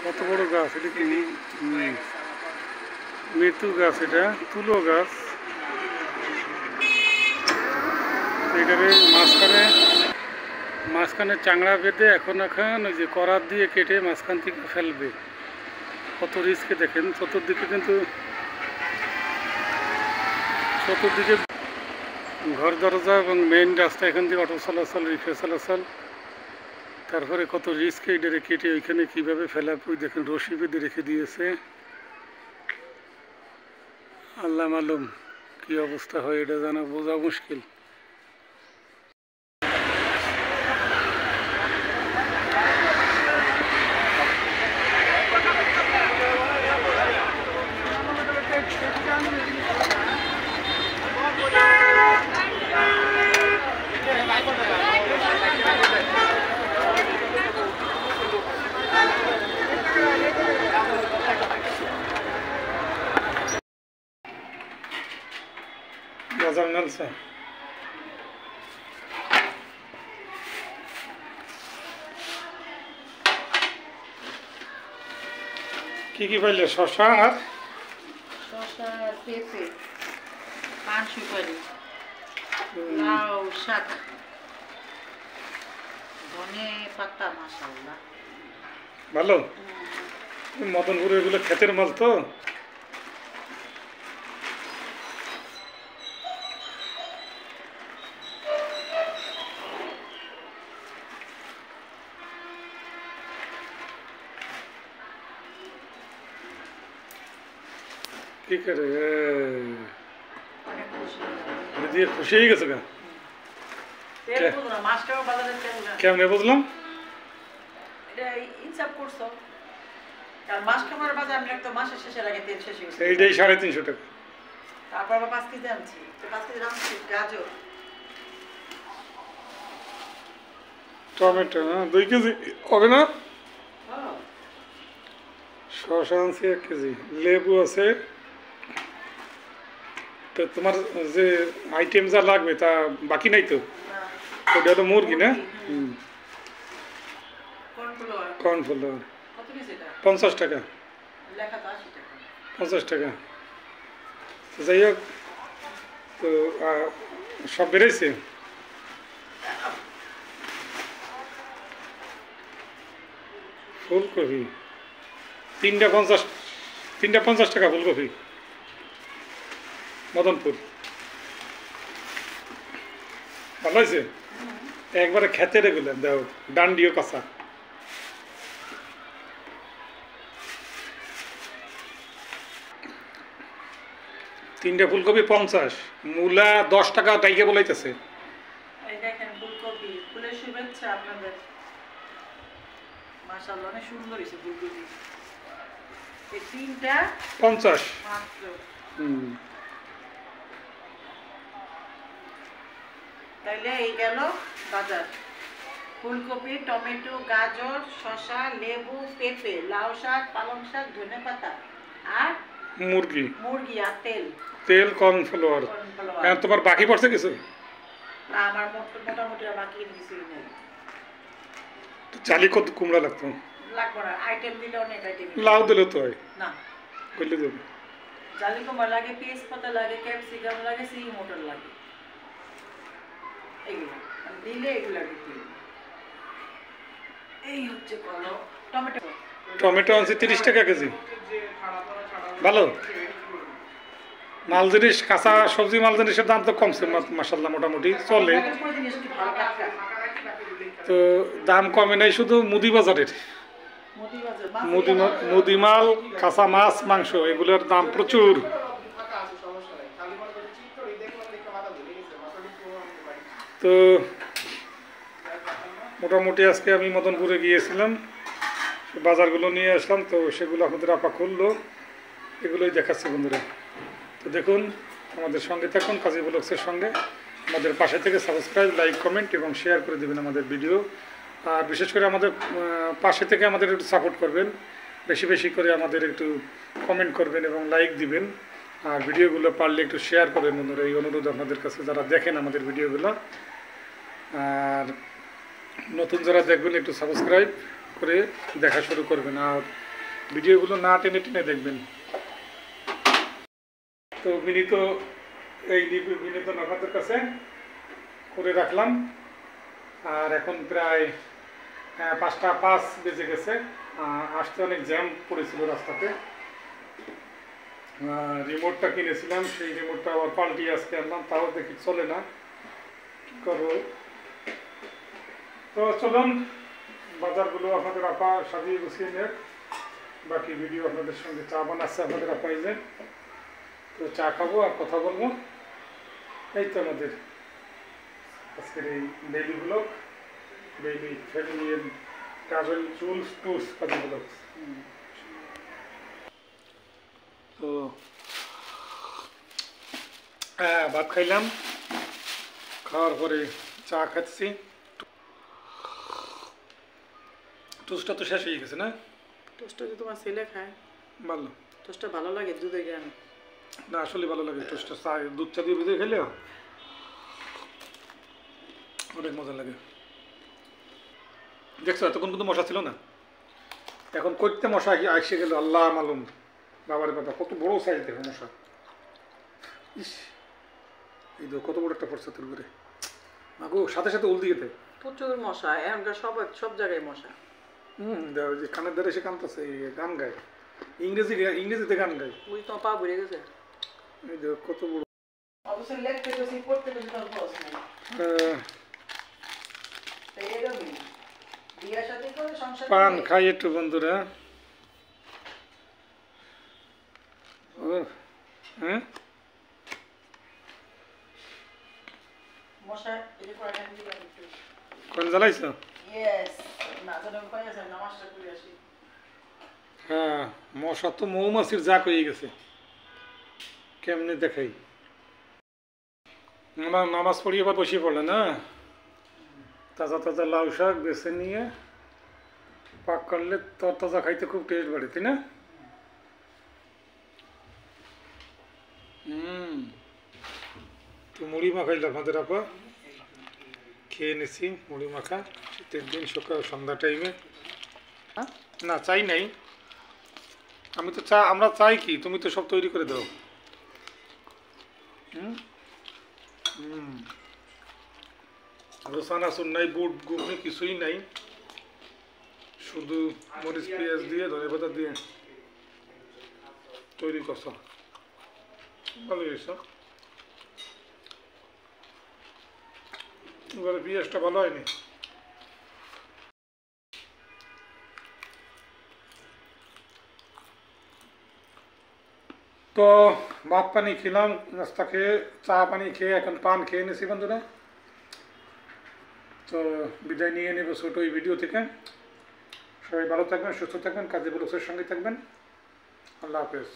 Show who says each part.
Speaker 1: কত বড় গাছ এটা কি মেথু গাছ, এটা তুলো গাছ। এটারে মাঝখানে চাংড়া বেঁধে এখন ওই যে করাত দিয়ে কেটে মাঝখান থেকে ফেলবে। কত রিস্কে দেখেন। চতুর্দিকে ঘর দরজা এবং মেইন রাস্তা, এখান থেকে অটো চলাচল, রিক্সা চলাচল। তারপরে কত রিস্কে এটারে কেটে ওইখানে কীভাবে ফেলাপুই দেখেন, রশি বেঁধে রেখে দিয়েছে। আল্লাহ মালুম কী অবস্থা হয়, এটা জানা বোঝা মুশকিল। বাজার মেলছে কি কি পাইলে? শশা আর
Speaker 2: পেঁপে, পান সুপারি, লাউ শাক, ধনে পাতা। মাশাআল্লাহ
Speaker 1: ভালো। মদনপুরে এগুলো ক্ষেতের মাল তো। কি করে দিয়ে খুশি হয়ে গেছে গা? কেমনে বুঝলাম? এইটাই 350 টাকা।
Speaker 2: তারপর 5 কেজি আনছি, 5 কেজি আনছি গাজর,
Speaker 1: টমেটো 2 কেজি হবে না? শসা আনছি 1 কেজি, লেবু আছে। তো তোমার যে আইটেম যা লাগবে তা বাকি নাই তো? ওটা তো মুরগি না? কর্নফ্লাওয়ার 50 টাকা। 50 টাকা। যাই হোক, তো সব বেড়েছে। ফুলকপি 3টা 50 টাকা ফুলকপি। মদনপুর ভালো হয়েছে একবারে খেতে রেগুলো দাও, ডান্ডিও কাঁচা। তিনটা ফুলকপি 50, মূলা 10 টাকা টাইকে বলাইতেছে।
Speaker 2: এই দেখেন ফুলকপি, ফুলের শুভেচ্ছা আপনাদের। মাশাআল্লাহ অনেক সুন্দর হয়েছে ফুলকপি। এই 3টা
Speaker 1: 50
Speaker 2: মাত্র। তাইলে এই গেল বাজার। ফুলকপি, টমেটো, গাজর, শসা, লেবু, পেঁপে, লাউ শাক, পালং শাক, ধনেপাতা আর
Speaker 1: মুরগি
Speaker 2: আর
Speaker 1: তেল কর্নফ্লাওয়ার। এখন তোমার বাকি পড়ছে কিছু?
Speaker 2: আমার মোটামুটি বাকি কিছুই নেই।
Speaker 1: চালি কত কুমড়া লাগতো?
Speaker 2: লাগবে না, আইটেম দিলে অনেক আইটেম।
Speaker 1: লাউ দিলে তো হয়
Speaker 2: না,
Speaker 1: করলে দেবে।
Speaker 2: জালি কুমড়া লাগে, পেঁয়াজ পাতা লাগে, ক্যাপসিকাম লাগে, সিম মটর লাগে। এগুলো দিলে এগুলো দিতে। এই হচ্ছে কলো।
Speaker 1: টমেটো আনছি 30 টাকা কেজি। ভালো মাল জিনিস, কাঁচা সবজি মাল জিনিসের দাম তো কমছে মাশাআল্লাহ, মোটামুটি চলে। তো দাম কমে নাই শুধু মুদি বাজারের। মুদি মাল, কাঁচা মাছ, মাংস এগুলোর দাম প্রচুর। তো মোটামুটি আজকে আমি মদনপুরে গিয়েছিলাম, বাজারগুলো নিয়ে আসলাম। তো সেগুলো আপনাদের আপা খুললো, এগুলোই দেখাচ্ছে বন্ধুরা। তো দেখুন, আমাদের সঙ্গে থাকুন কাজী ব্লগসের সঙ্গে। আমাদের পাশে থেকে সাবস্ক্রাইব, লাইক, কমেন্ট এবং শেয়ার করে দেবেন আমাদের ভিডিও। আর বিশেষ করে আমাদের পাশে থেকে আমাদের একটু সাপোর্ট করবেন, বেশি বেশি করে আমাদের একটু কমেন্ট করবেন এবং লাইক দিবেন। আর ভিডিওগুলো পারলে একটু শেয়ার করবেন বন্ধুরা, এই অনুরোধ আপনাদের কাছে, যারা দেখেন আমাদের ভিডিওগুলো। আর নতুন যারা দেখবেন একটু সাবস্ক্রাইব করে দেখা শুরু করবেন। আর ভিডিওগুলো না টেনে টেনে দেখবেন। তো বিনীত বিনীত নখাতের কাছে করে রাখলাম। আর এখন প্রায় 5:05 বেজে গেছে। আসতে অনেক জ্যাম পড়েছিল রাস্তাতে। রিমোটটা কিনেছিলাম, সেই রিমোটটা আবার পাল্টিয়ে আজকে আনলাম, তাও দেখি চলে না, কী করবো। তো চলুন বাজারগুলো আপনাদের আপা সাজিয়ে গুছিয়ে নেন। বাকি ভিডিও আপনাদের সঙ্গে চা বানাচ্ছে আপনাদের আপা, এই যে তো চা খাবো আর কথা বলবো। এই তো আমাদের আজকের এই daily blog, daily family and travel tours Kazi blog. তো ভাত খাইলাম, খাওয়ার পরে চা খাচ্ছি। টোস্টটা তো শেষ হয়ে গেছে না?
Speaker 2: টোস্টটা যদি তোমার ছেলে খায়
Speaker 1: ভালো,
Speaker 2: টোস্টটা ভালো লাগে দুধে গ্রামে।
Speaker 1: না আসলে ভালো লাগে টোস্টটা, চা দুধ চা দিয়ে ভিজে খেলে অনেক মজা লাগে। দেখছো এতক্ষণ কিন্তু মশা ছিল না, এখন করতে মশা এসে গেল, আল্লাহ মালুম। বাবারে বাবা, কত বড় সাইজ দেখো মশা। ইস, এই তো কত বড় একটা পড়ছে তোর করে। মাগো সাথে সাথে উল দিকে
Speaker 2: প্রচুর মশা এখনকার, সব জায়গায় মশা।
Speaker 1: ওই যে কানের দ্বারা এসে কানতেছে, গান গায়, ইংরেজিতে গান গায়।
Speaker 2: ওই তোমার পা ভরে গেছে।
Speaker 1: এই যে কত বড়।
Speaker 2: অবশ্যই লেখতে গেছি, পড়তে গেছি, তার বস নেই। এরকমই বিয়ের সাথে করে সংসার
Speaker 1: পান খাই একটু বন্ধুরা। ও হ্যাঁ,
Speaker 2: মশা এই যে কয়টা দিলাম একটু।
Speaker 1: কোন জ্বালাইছো?
Speaker 2: ইয়েস, না জানো কয় আছে নামাজটা করে আসি।
Speaker 1: হ্যাঁ, মশা তো মৌমাছির জাক হয়ে গেছে, কেমনে দেখাই। আমার নামাজ পড়িয়ে এবার বসে পড়লে না, তাজা তাজা লাউ শাক বেছে নিয়ে পাক করলে তাজা খাইতে খুব টেস্ট বাড়ে, তাই না? তো মুড়ি মাখাইল আপনাদের আপা, খেয়ে নিছি মুড়ি মাখা শীতের দিন, সকাল সন্ধ্যা টাইমে। না চাই নাই, আমি তো আমরা চাই কি, তুমি তো সব তৈরি করে দাও। রোসানাসুর নাই, বুট ঘুগনি কিছুই নাই, শুধু মরিচ পেঁয়াজ দিয়ে ধনে পাতা দিয়ে তৈরি করছো, ভালো হয়েছ। এবারে পেঁয়াজটা ভালো হয়নি। তো ভাত পানি খেলাম, নাস্তা খেয়ে চা পানি খেয়ে এখন পান খেয়ে নিয়েছি বন্ধুরা। তো বিদায় নিয়ে নেব ছোটো এই ভিডিও থেকে। সবাই ভালো থাকবেন, সুস্থ থাকবেন, কাজী ব্লগসের সঙ্গে থাকবেন। আল্লাহ হাফেজ।